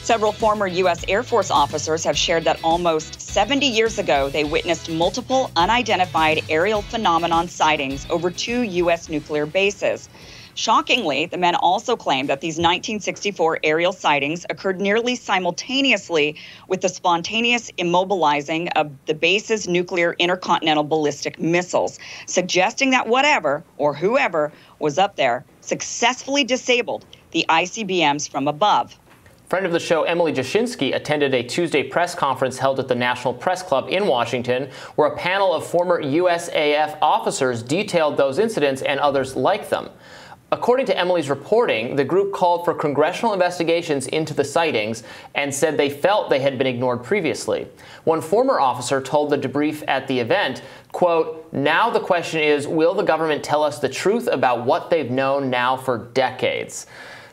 Several former U.S. Air Force officers have shared that almost 70 years ago, they witnessed multiple unidentified aerial phenomenon sightings over 2 U.S. nuclear bases. Shockingly, the men also claimed that these 1964 aerial sightings occurred nearly simultaneously with the spontaneous immobilizing of the base's nuclear intercontinental ballistic missiles, suggesting that whatever or whoever was up there successfully disabled the ICBMs from above. Friend of the show, Emily Jashinsky, attended a Tuesday press conference held at the National Press Club in Washington, where a panel of former USAF officers detailed those incidents and others like them. According to Emily's reporting, the group called for congressional investigations into the sightings and said they felt they had been ignored previously. One former officer told the debrief at the event, quote, "Now the question is, will the government tell us the truth about what they've known now for decades?"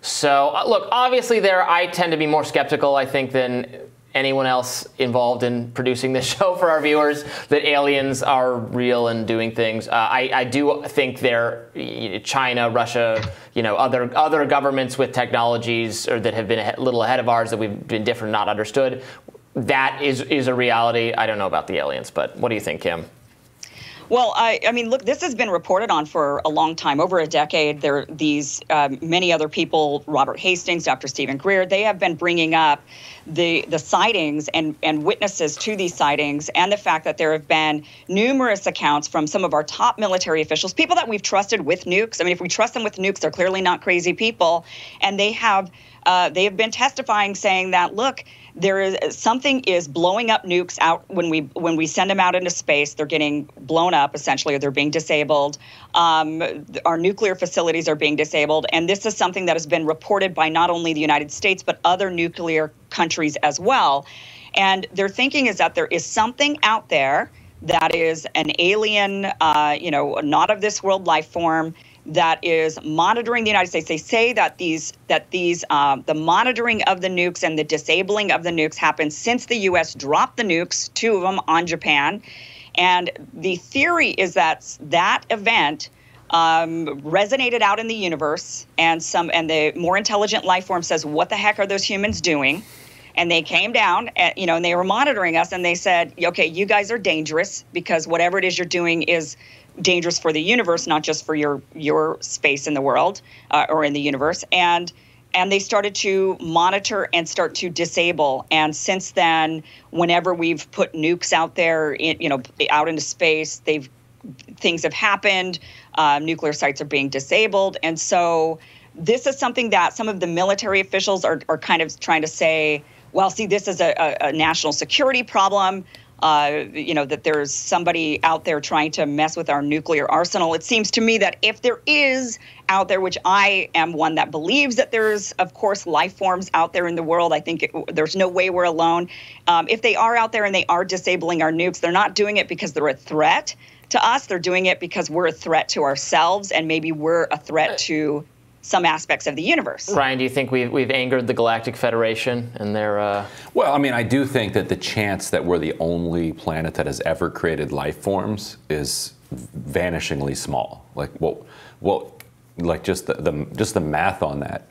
So, look, obviously I tend to be more skeptical, I think, than anyone else involved in producing this show for our viewers, that aliens are real and doing things. I do think they're China, Russia, other governments with technologies or that have been a little ahead of ours that we've been different, not understood. That is a reality. I don't know about the aliens, but what do you think, Kim? Well, I mean, look, this has been reported on for a long time, over a decade. There are these many other people, Robert Hastings, Dr. Stephen Greer, they have been bringing up the sightings and witnesses to these sightings and the fact that there have been numerous accounts from some of our top military officials, people that we've trusted with nukes. I mean, if we trust them with nukes, they're clearly not crazy people. And they have been testifying saying that, look, something is blowing up nukes out when we send them out into space. They're getting blown up, essentially, or they're being disabled. Our nuclear facilities are being disabled. And this is something that has been reported by not only the United States, but other nuclear countries as well. And their thinking is that there is something out there that is an alien, not of this world life form that is monitoring the United States. They say that the monitoring of the nukes and the disabling of the nukes happened since the U.S. dropped the nukes, 2 of them on Japan. And the theory is that event resonated out in the universe, and the more intelligent life form says, "What the heck are those humans doing?" And they came down, and they were monitoring us, and they said, "Okay, you guys are dangerous because whatever it is you're doing is dangerous for the universe, not just for your space in the world or in the universe." And they started to monitor and start to disable. And since then, whenever we've put nukes out there, out into space, things have happened. Nuclear sites are being disabled, and so this is something that some of the military officials are kind of trying to say, well, see, this is a national security problem. That there's somebody out there trying to mess with our nuclear arsenal. It seems to me that if there is out there, which I am one that believes that there's, of course, life forms out there in the world, I think there's no way we're alone. If they are out there and they are disabling our nukes, they're not doing it because they're a threat to us. They're doing it because we're a threat to ourselves, and maybe we're a threat to some aspects of the universe. Ryan, do you think we've angered the Galactic Federation and their... Well, I mean, I do think that the chance that we're the only planet that has ever created life forms is vanishingly small. Just the math on that,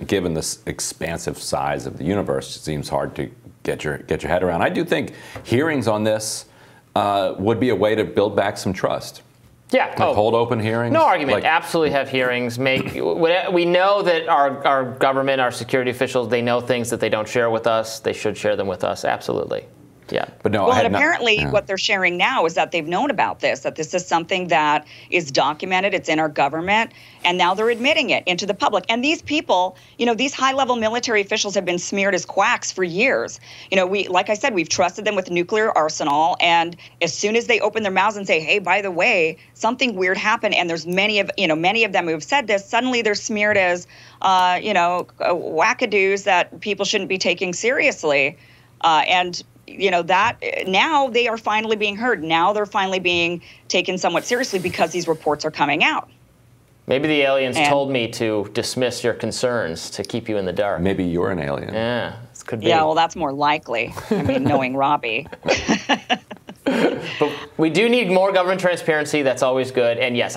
given this expansive size of the universe, it seems hard to get your head around. I do think hearings on this would be a way to build back some trust. Yeah. Hold open hearings? No argument. Absolutely have hearings. We know that our government, our security officials, they know things that they don't share with us. They should share them with us. Absolutely. Yeah. But no, well, and apparently what they're sharing now is that they've known about this, that this is something that is documented, it's in our government, and now they're admitting it into the public. And these people, these high-level military officials have been smeared as quacks for years. Like I said, we've trusted them with nuclear arsenal, and as soon as they open their mouths and say, hey, by the way, something weird happened, and there's many of them who have said this, suddenly they're smeared as, wackadoos that people shouldn't be taking seriously. That now they are finally being heard. Now they're finally being taken somewhat seriously because these reports are coming out. Maybe the aliens told me to dismiss your concerns to keep you in the dark. Maybe you're an alien. Yeah, this could be. Yeah, well, that's more likely. I mean, knowing Robby. But we do need more government transparency. That's always good. And yes,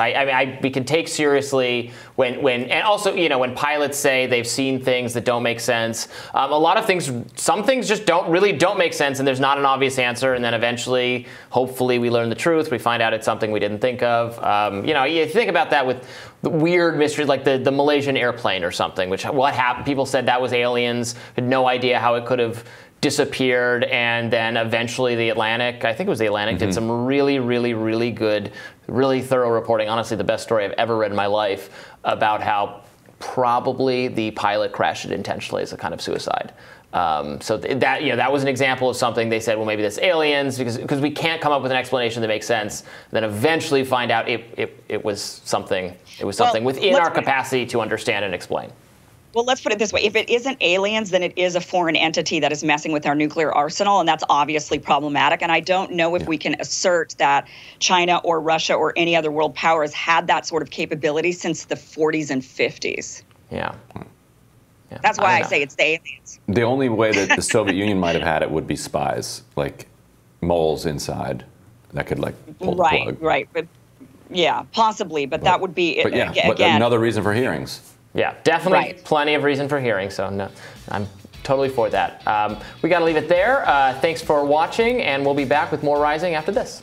we can take seriously and also, when pilots say they've seen things that don't make sense. A lot of things, some things just don't make sense, and there's not an obvious answer. And then eventually, hopefully, we learn the truth. We find out it's something we didn't think of. You think about that with the weird mysteries like the Malaysian airplane or something, what happened? People said that was aliens, had no idea how it could have disappeared, and then eventually the Atlantic, I think it was the Atlantic, did some really, really, really good, really thorough reporting. Honestly, the best story I've ever read in my life about how probably the pilot crashed it intentionally as a kind of suicide. So that was an example of something they said, well, maybe that's aliens because we can't come up with an explanation that makes sense. Then eventually find out it was something within our capacity to understand and explain. Well, let's put it this way. If it isn't aliens, then it is a foreign entity that is messing with our nuclear arsenal, and that's obviously problematic. And I don't know if we can assert that China or Russia or any other world power has had that sort of capability since the 40s and 50s. Yeah. That's why I say it's the aliens. The only way that the Soviet Union might have had it would be spies, like moles inside that could pull the plug. Right. But yeah, possibly. But that would be again, another reason for hearings. Yeah, definitely plenty of reason for hearing. So no, I'm totally for that. We got to leave it there. Thanks for watching, and we'll be back with more Rising after this.